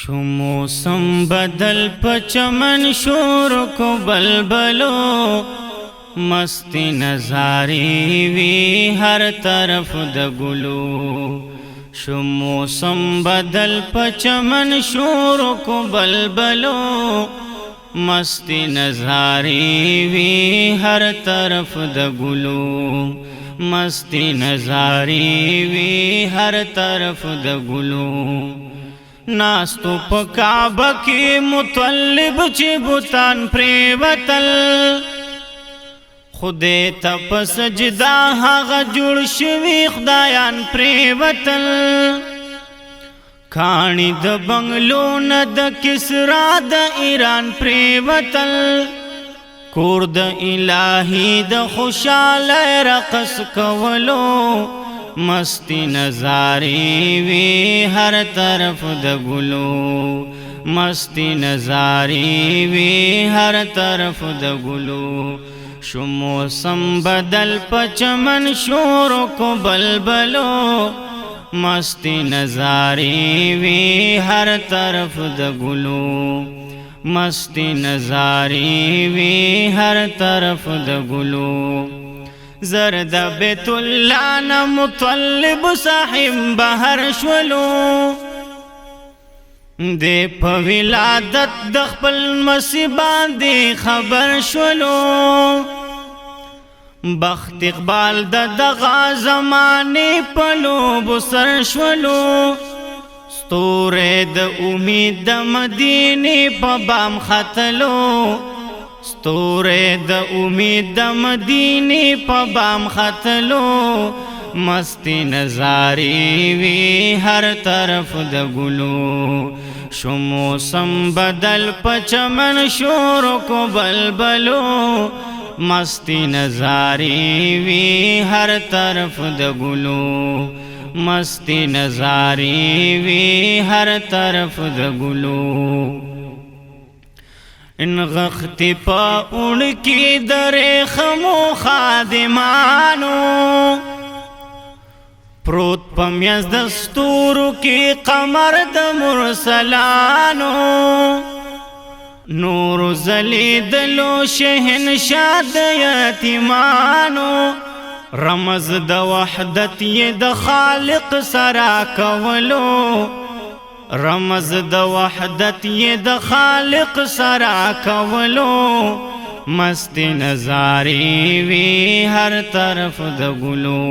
شو موسم بدل پچمن شور کو بلبلو مستی نظاری وی ہر طرف د گلو شو موسم بدل پچمن شور کو بلبلو مستی نظاری وی ہر طرف د گلو مستی نظاری وی ہر طرف د گلو ناستو پا کعبہ کی مطلب چی بوتان پریوتل خودی تا پا سجدہ ہاغا جوڑ شوی خدایان پریوتل کانی دا بنگلون دا کسرا دا ایران پریوتل کور دا الہی دا خوشال رقص کولو مستی نظاری وی ہر طرف د گلو مستی نظاری وی ہر طرف د گلو شو موسم بدل پچمن شور کو بلبلو مستی نظاری وی ہر طرف د گلو مستی نظاری وی ہر طرف د گلو زرد بیت اللہ نا مطلب صاحب بہر شولو دے پا ولادت دخپل مصیبان دی خبر شولو بخت اقبال دغا زمانی پلو بسر شولو ستور د امید د مدینی پا بام خطلو ستور د امید د مدینی پا بام خطلو مستی نظاری وی ہر طرف د گلو شو موسم بدل پچمن شور کو بلبلو مستی نظاری وی ہر طرف د گلو مستی نظاری وی ہر طرف د گلو ان غختی پا ان کی در خمو خادمانو پروت پمیز دستورو کی قمر د مرسلانو نور زلیدلو شہنشاد یتیمانو رمز د وحدت یہ د خالق سرا کولو رمز د وحدت یہ د خالق سرا کولو مستی نظاری وی ہر طرف د گلو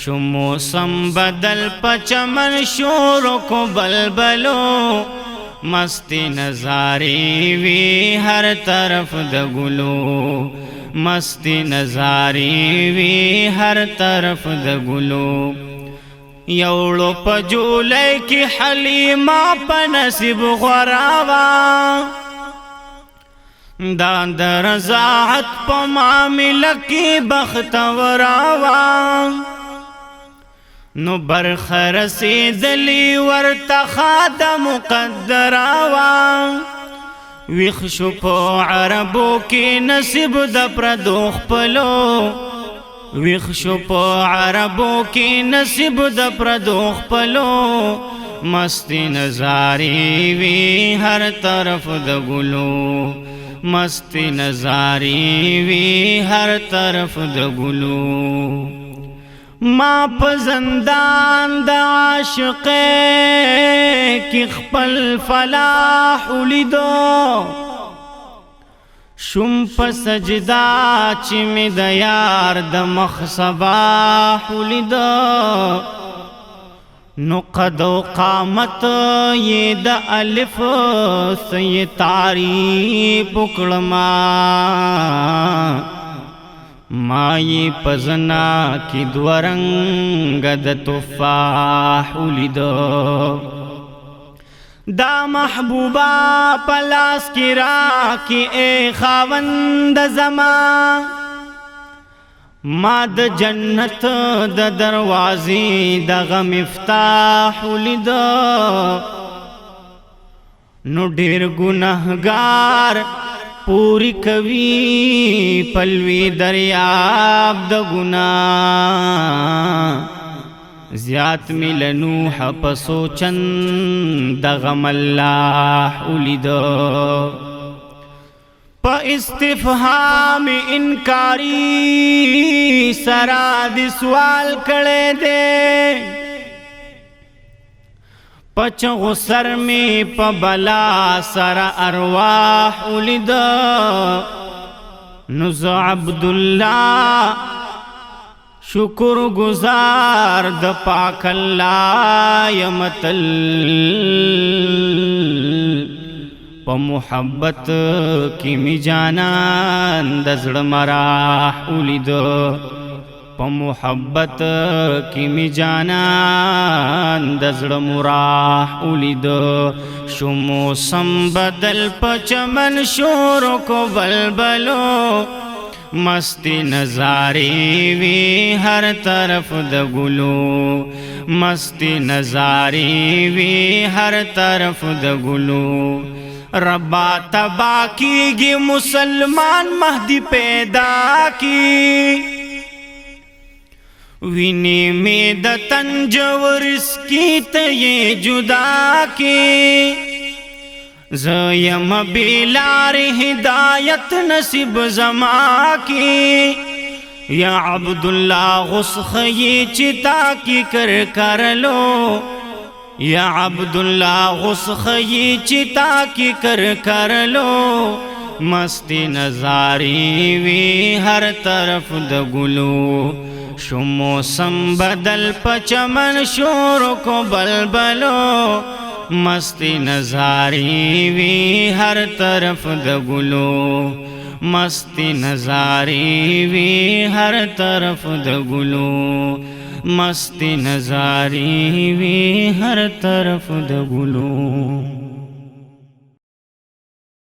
شو موسم بدل پچمن شور کو بلبلو مستی نظاری وی ہر طرف د گلو مستی نظاری وی ہر طرف د گلو یوڑو پا جولے کی حلیمہ پا نصیب غراوا داند رضاعت پا معاملہ کی بخت وراوا نو برخ رسیدلی ورتخاد مقدراوا ویخشو پا عربو کی نصیب دا پردوخ پلو ویخشو پا عربو کی نصیب دا پردوخ پلو مستی نظاری وی ہر طرف دا گلو مستی نظاری وی ہر طرف دا گلو ما پا زندان دا عاشقے کی خپل فلاح لیدو شم پا سجدہ چی می دا یار دا مخصباح لیدو نو قد و قامت یہ دا الف سی تعریب اکڑما ما یہ پزنا کی دورنگ دا تفاح لیدو دا محبوبہ پلاس کی راکی اے خاوند زمان ما دا جنت دا دروازی دا غم افتاح لیدو نو ڈیر گناہگار پوری کوي پلوی دریاب د ګناه زیات مل نوح پسوچن دغم اللہ اولیدو پا استفہام انکاری سرا دی سوال کڑے دے پچغو سر میں پا بلا سرا ارواح اولیدو نز عبداللہ شکر گزار د پاک اللہ یمتل پا محبت کی می جانان دزڑ مراح اولیدو پا محبت کی می جانان دزڑ مراح اولیدو شمو سنبدل پا چمن شورو کو بلبلو مستی نظاری وی ہر طرف د گلو مستی نظاری وی ہر طرف د گلو ربا تبا کی گی مسلمان مہدی پیدا کی وینی میں د تنجور اس کی تے جدا کی زیم بیلار ہدایت نصیب زما کی یا عبداللہ غسخی چتا کی کر لو یا عبداللہ غسخی چتا کی کر لو مستی نظاری وی ہر طرف د گلو شمو سنبدل پچمن شور کو بلبلو مستی نظاری وی ہر طرف د گلو مستی نظاری وی ہر طرف د گلو مستی نظاری وی ہر طرف د گلو